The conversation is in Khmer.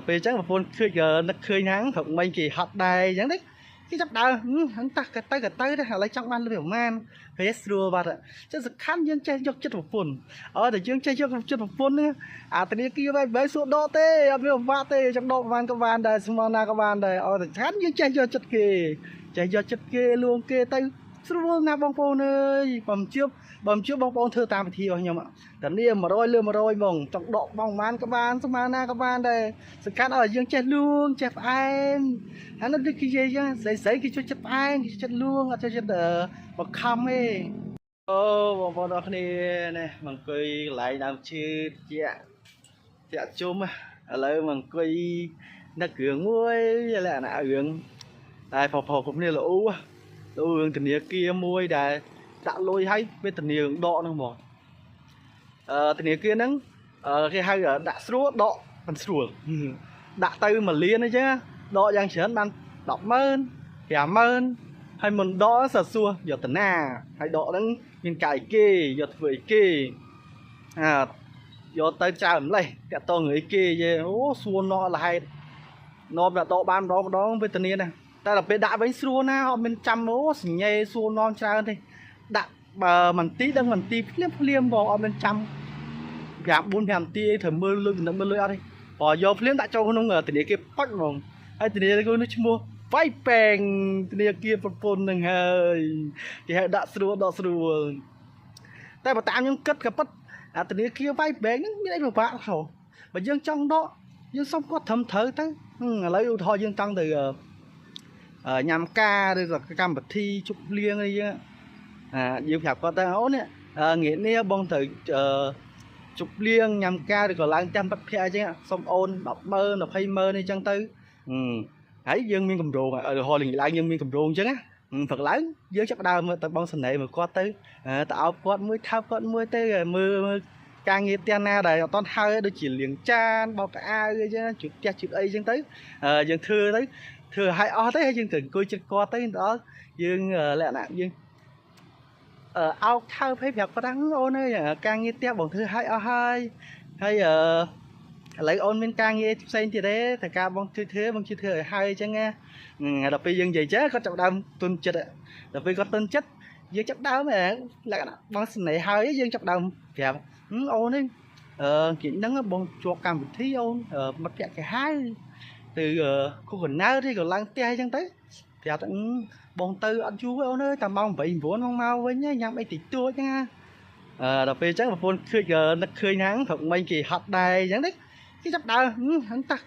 ពេលចឹងប្រពន្ធឃើញនឹកឃើញហ្នឹងព្រឹកមិញគេហត់ដែរអញ្ចឹងទេគេចាប់ដើមហ្នឹងតោះក៏ទៅដែរឥឡូវចង់បានលុយប្រហែលពេលស្រួលបាត់ចឹងសំខាន់យើងចេះយកចិត្តប្រពន្ធតែយើងចេះយកចិត្តប្រពន្ធហ្នឹងអាធនាគារបែបសួរដកទេអត់មានពិបាកទេចង់ដកប្រហែលក៏បានដែរស្មើណាក៏បានដែរតែសំខាន់យើងចេះយកចិត្តគេចេះយកចិត្តគេលួងគេទៅស្រួលណាបងប្អូនអើយបំជឿបងប្អូនធ្វើតាមវិធីរបស់ខ្ញុំតានេះ100លើ100ហ្មងចង់ដកបងប្រហែលក៏បានស្មើណាក៏បានដែរសំខាន់ឲ្យយើងចេះលួងចេះផ្អែមហើយនោះគឺនិយាយស្រីគេជួយចិត្តផ្អែមគេជួយចិត្តលួងអត់ជួយចិត្តបង្ខំទេអូបងប្អូនអរគ្នានេះមកអង្គុយកន្លែងដើមឈើជាក់ជុំឥឡូវមកអង្គុយនឹករឿងមួយលក្ខណៈរឿងតែផុសគ្នាល្អរឿងធនាគារមួយដែលដាក់លុយឲ្យវេទនាដកហ្នឹងហ្មងធនាគារហ្នឹងគេហៅដាក់ស្រួលដកមិនស្រួលដាក់ទៅ1លានអញ្ចឹងដកយ៉ាងច្រើនបាន100000 50000ហើយមិនដកសសួរយកតាណាហើយដកហ្នឹងមានកាយគេយកធ្វើអីគេយកទៅចោលម្លេះតាក់តងរឿងអីគេអូសួរណោះលហេតុនាំតែដកបានម្ដងវេទនាណាតែដល់ពេលដាក់វិញស្រួលណាអត់មានចាំសញ្ញេសួរនាំច្រើនទេដាក់មន្ទីរដឹងមន្ទីរភ្លាមបងអត់មានចាំ5 នាទីត្រូវមើលលុយមើលលុយអត់ទេបើយកភ្លាមដាក់ចូលក្នុងធនាគារប៉ាច់ហ្មងហើយធនាគារនោះឈ្មោះវាយប៉ែងធនាគារប្រពន្ធនឹងហើយគេហៅដាក់ស្រួលតែបើតាមខ្ញុំគិតក៏ប៉ិតអាធនាគារវាយប៉ែងហ្នឹងមានអីពិបាកហ៎បើយើងចង់ដកយើងសុំគាត់ត្រឹមត្រូវទៅឥឡូវឧទាហរណ៍យើងចង់ទៅញ៉ាំការឬក៏កម្មវិធីជប់លៀងអីយើងយើងប្រាប់គាត់ទៅអូនងាកនេះបងទៅជប់លៀងញ៉ាំការឬក៏ឡើងចាំបាត់ភ័ក្រអញ្ចឹងសុំអូន100000 200000អីចឹងទៅហើយយើងមានកម្រងឧទាហរណ៍ឡើងយើងមានកម្រងអញ្ចឹងព្រឹកឡើងយើងចាប់ដើមទៅបងសនេមើលគាត់ទៅអោបគាត់មួយថើបគាត់មួយទៅមើលការងារផ្ទះណាដែលអត់តន់ហើយដូចជាលាងចានបោកកៅអៅអីចឹងជូតផ្ទះជូតអីចឹងទៅយើងធ្វើឲ្យអស់ទៅហើយយើងត្រូវអង្គុយចិត្តគាត់ទៅដល់យើងលក្ខណៈយើងអោបថើបឲ្យប្រាប់គាត់ថាអូនអើយការងារផ្ទះបងធ្វើឲ្យអស់ហើយឥឡូវអូនមានការងារផ្សេងទៀតទេតែការបងធ្វើបងជួយធ្វើឲ្យហើយអញ្ចឹងណាដល់ពេលយើងនិយាយចឹងគាត់ចាប់ដើមទុនចិត្តដល់ពេលគាត់ទុនចិត្តយើងចាប់ដើមលក្ខណៈបងស្នេហ៍ហើយយើងចាប់ដើមប្រាប់អូនគេហ្នឹងបងជាប់កម្មវិធីអូនមិត្តភក្តិគេហៅទៅគូកណ្ណៅទេក៏ឡើងផ្ទះអញ្ចឹងទៅប្រាប់បងទៅអត់យូរអូនអើយតែម៉ោង8 9ម៉ោងមកវិញញ៉ាំអីតិចតួចហ្នឹងដល់ពេលអញ្ចឹងប្រពន្ធឃើញនឹកឃើញហ្នឹងព្រឹកមិញគេហត់ដែរអញ្ចឹងទេគេចាប់ដើមហ្នឹងតោះ